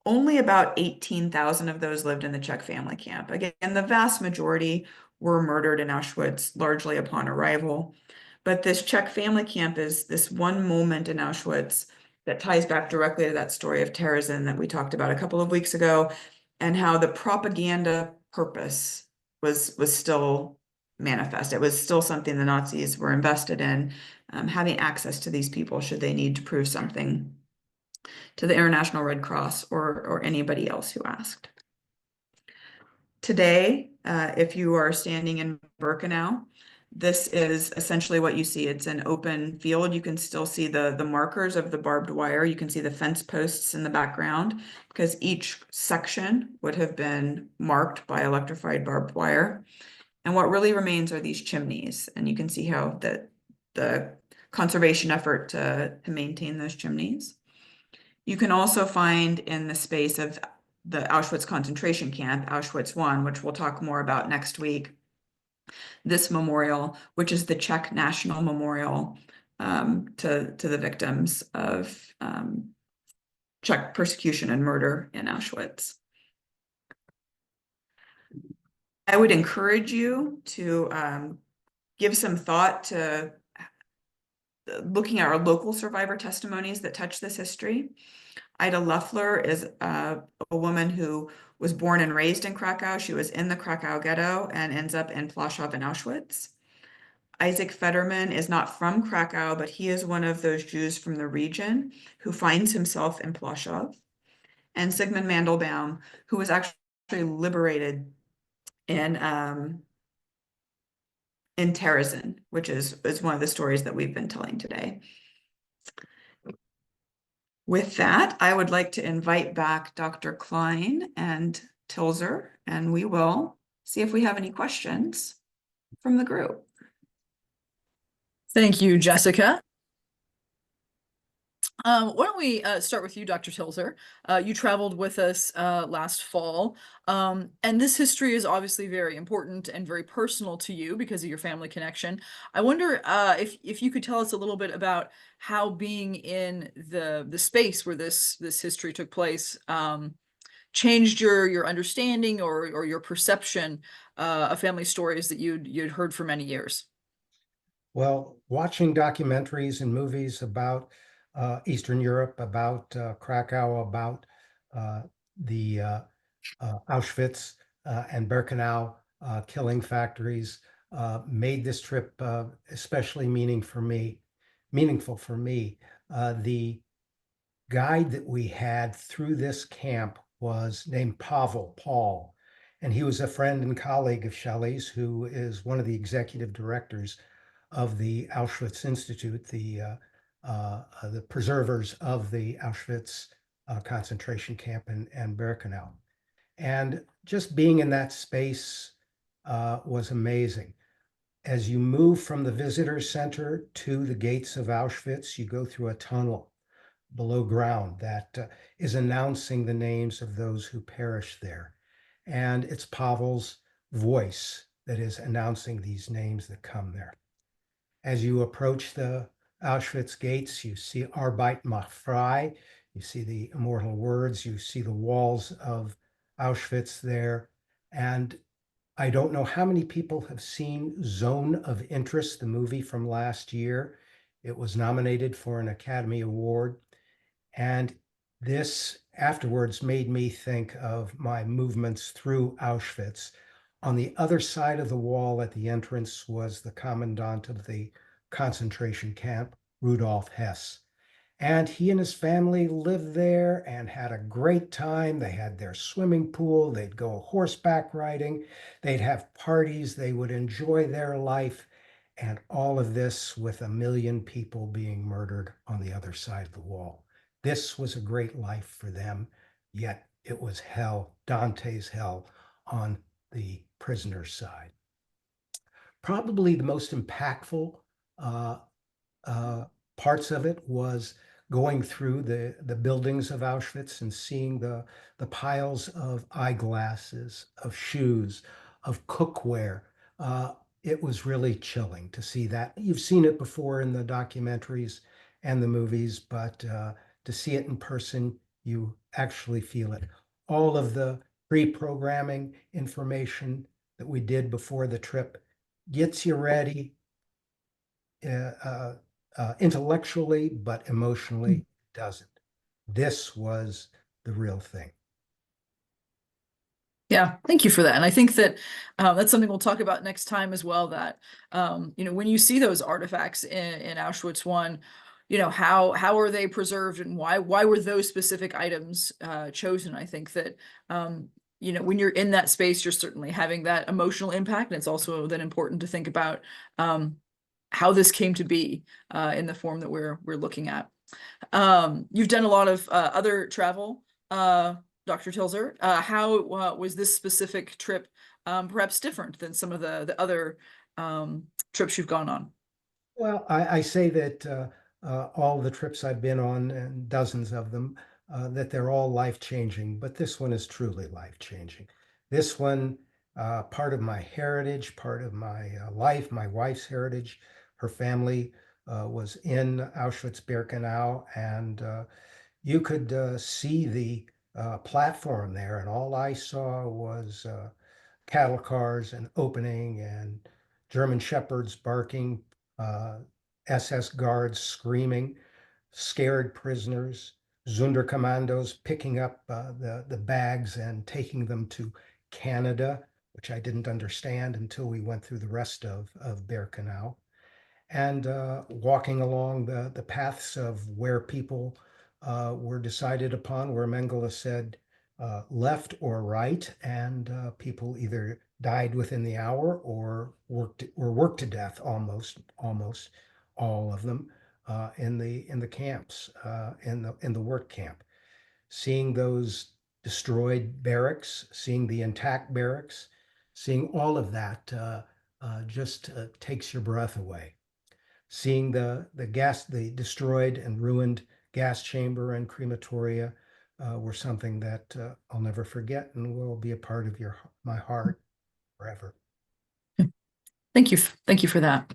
only about 18,000 of those lived in the Czech family camp. Again, the vast majority were murdered in Auschwitz, largely upon arrival. But this Czech family camp is this one moment in Auschwitz that ties back directly to that story of Terezin that we talked about a couple of weeks ago, and how the propaganda purpose was still manifest. It was still something the Nazis were invested in, having access to these people should they need to prove something to the International Red Cross or anybody else who asked. Today, if you are standing in Birkenau, this is essentially what you see. It's an open field. You can still see the markers of the barbed wire. You can see the fence posts in the background because each section would have been marked by electrified barbed wire. And what really remains are these chimneys. And you can see how the conservation effort to maintain those chimneys. You can also find in the space of the Auschwitz concentration camp, Auschwitz I, which we'll talk more about next week, this memorial, which is the Czech National Memorial to the victims of Czech persecution and murder in Auschwitz. I would encourage you to give some thought to looking at our local survivor testimonies that touch this history. Ida Loeffler is a woman who was born and raised in Krakow. She was in the Krakow ghetto and ends up in Plaszow and Auschwitz. Isaac Federman is not from Krakow, but he is one of those Jews from the region who finds himself in Plaszow. And Sigmund Mandelbaum, who was actually liberated in Terezin, which is one of the stories that we've been telling today. With that, I would like to invite back Dr. Klein and Tilzer, and we will see if we have any questions from the group. Thank you, Jessica. Why don't we start with you, Dr. Tilzer? You traveled with us last fall, and this history is obviously very important and very personal to you because of your family connection. I wonder if you could tell us a little bit about how being in the space where this history took place changed your understanding or your perception of family stories that you'd heard for many years. Well, watching documentaries and movies about Eastern Europe, about Krakow, about uh, the Auschwitz and Birkenau killing factories made this trip especially meaningful for me. The guide that we had through this camp was named Paul, and he was a friend and colleague of Shelley's, who is one of the executive directors of the Auschwitz Institute, the preservers of the Auschwitz concentration camp and Birkenau. And just being in that space was amazing. As you move from the visitor center to the gates of Auschwitz, you go through a tunnel below ground that is announcing the names of those who perished there. And it's Pavel's voice that is announcing these names that come there. As you approach the Auschwitz gates, you see Arbeit macht frei, you see the immortal words, you see the walls of Auschwitz there. And I don't know how many people have seen Zone of Interest, the movie from last year. It was nominated for an Academy Award. And this afterwards made me think of my movements through Auschwitz. On the other side of the wall at the entrance was the commandant of the concentration camp, Rudolf Hess. And he and his family lived there and had a great time. They had their swimming pool, they'd go horseback riding, they'd have parties, they would enjoy their life. And all of this with a million people being murdered on the other side of the wall. This was a great life for them, yet it was hell, Dante's hell on the prisoner's side. Probably the most impactful uh, uh, parts of it was going through the buildings of Auschwitz and seeing the piles of eyeglasses, of shoes, of cookware. Uh, it was really chilling to see that. You've seen it before in the documentaries and the movies, but to see it in person, you actually feel it. All of the pre-programming information that we did before the trip gets you ready uh, uh, intellectually, but emotionally doesn't. This was the real thing. Yeah, thank you for that. And I think that that's something we'll talk about next time as well. That when you see those artifacts in Auschwitz one, how are they preserved and why were those specific items chosen? I think that when you're in that space, you're certainly having that emotional impact, and it's also then important to think about how this came to be in the form that we're looking at. You've done a lot of other travel, Dr. Tilzer. How was this specific trip perhaps different than some of the other trips you've gone on? Well, I say that all the trips I've been on, and dozens of them, that they're all life-changing, but this one is truly life-changing. This one, part of my heritage, part of my life, my wife's heritage, her family was in Auschwitz-Birkenau, and you could see the platform there, and all I saw was cattle cars and opening and German shepherds barking, SS guards screaming, scared prisoners, Sonderkommandos picking up the bags and taking them to Canada, which I didn't understand until we went through the rest of Birkenau and walking along the paths of where people were decided upon, where Mengele said left or right, and people either died within the hour or worked to death, almost all of them in the camps in the work camp. Seeing those destroyed barracks, seeing the intact barracks, seeing all of that just takes your breath away. Seeing the destroyed and ruined gas chamber and crematoria were something that I'll never forget and will be a part of my heart forever. Thank you. Thank you for that.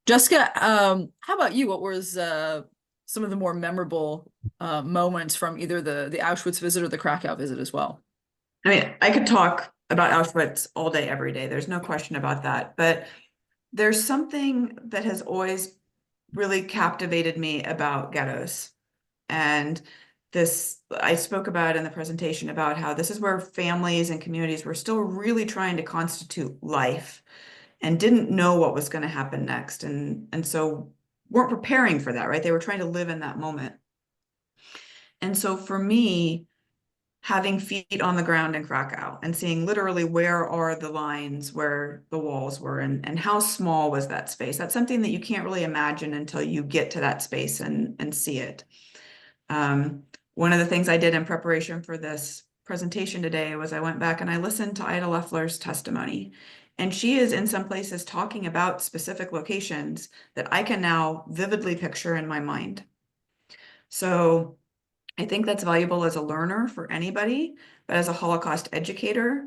Jessica, how about you? What was some of the more memorable moments from either the Auschwitz visit or the Krakow visit as well? I mean, I could talk about Auschwitz all day, every day. There's no question about that. But there's something that has always really captivated me about ghettos. And this, I spoke about in the presentation about how this is where families and communities were still really trying to constitute life and didn't know what was going to happen next. And so weren't preparing for that, right? They were trying to live in that moment. And so for me, having feet on the ground in Krakow and seeing literally where are the lines where the walls were and how small was that space. That's something that you can't really imagine until you get to that space and see it. One of the things I did in preparation for this presentation today was I went back and I listened to Ida Leffler's testimony. And she is in some places talking about specific locations that I can now vividly picture in my mind. So I think that's valuable as a learner for anybody, but as a Holocaust educator,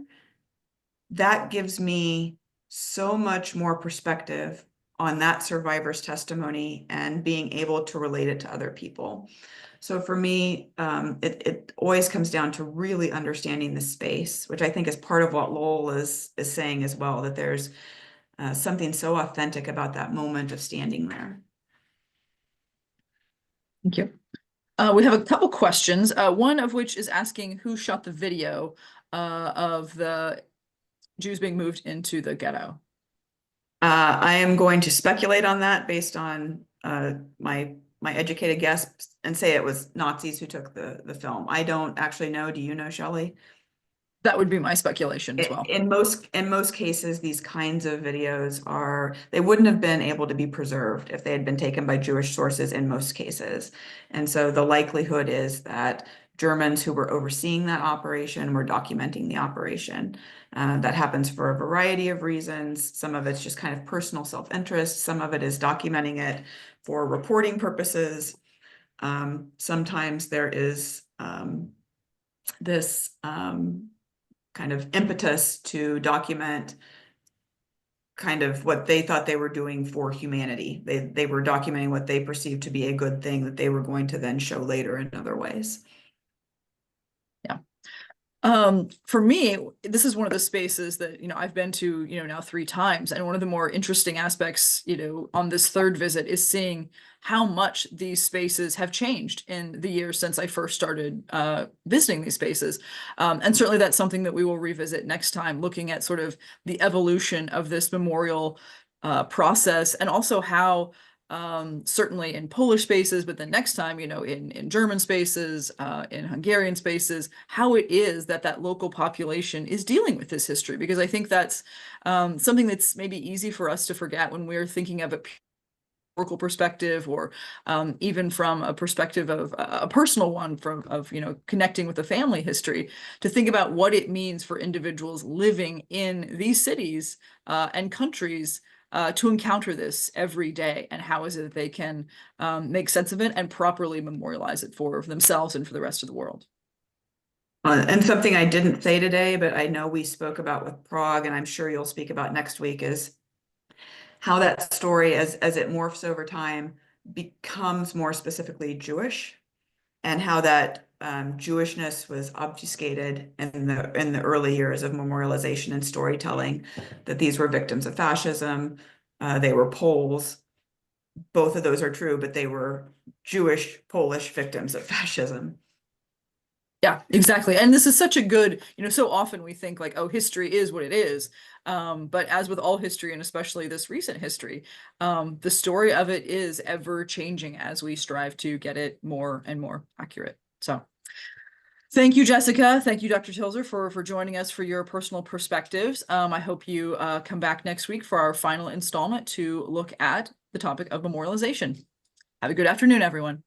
that gives me so much more perspective on that survivor's testimony and being able to relate it to other people. So for me, it always comes down to really understanding the space, which I think is part of what Lowell is saying as well, that there's something so authentic about that moment of standing there. Thank you. We have a couple questions, one of which is asking who shot the video of the Jews being moved into the ghetto. I am going to speculate on that based on my educated guess and say it was Nazis who took the film. I don't actually know. Do you know, Shelley? That would be my speculation as well. In most cases, these kinds of videos they wouldn't have been able to be preserved if they had been taken by Jewish sources in most cases. And so the likelihood is that Germans who were overseeing that operation were documenting the operation. That happens for a variety of reasons. Some of it's just kind of personal self-interest. Some of it is documenting it for reporting purposes. Sometimes there is this kind of impetus to document kind of what they thought they were doing for humanity. They were documenting what they perceived to be a good thing that they were going to then show later in other ways. Yeah. For me, this is one of the spaces that, I've been to, now 3 times. And one of the more interesting aspects, on this third visit is seeing how much these spaces have changed in the years since I first started visiting these spaces. And certainly that's something that we will revisit next time, looking at sort of the evolution of this memorial process, and also how certainly in Polish spaces, but the next time, in German spaces, in Hungarian spaces, how it is that local population is dealing with this history. Because I think that's something that's maybe easy for us to forget when we're thinking of it historical perspective, or even from a perspective of a personal one of connecting with the family history, to think about what it means for individuals living in these cities and countries to encounter this every day, and how is it that they can make sense of it and properly memorialize it for themselves and for the rest of the world. And something I didn't say today, but I know we spoke about with Prague, and I'm sure you'll speak about next week, is how that story, as it morphs over time, becomes more specifically Jewish, and how that Jewishness was obfuscated in the early years of memorialization and storytelling, that these were victims of fascism, they were Poles. Both of those are true, but they were Jewish Polish victims of fascism. Yeah, exactly. And this is such a good, so often we think like, oh, history is what it is. But as with all history, and especially this recent history, the story of it is ever changing as we strive to get it more and more accurate. So thank you, Jessica. Thank you, Dr. Tilzer, for joining us for your personal perspectives. I hope you come back next week for our final installment to look at the topic of memorialization. Have a good afternoon, everyone.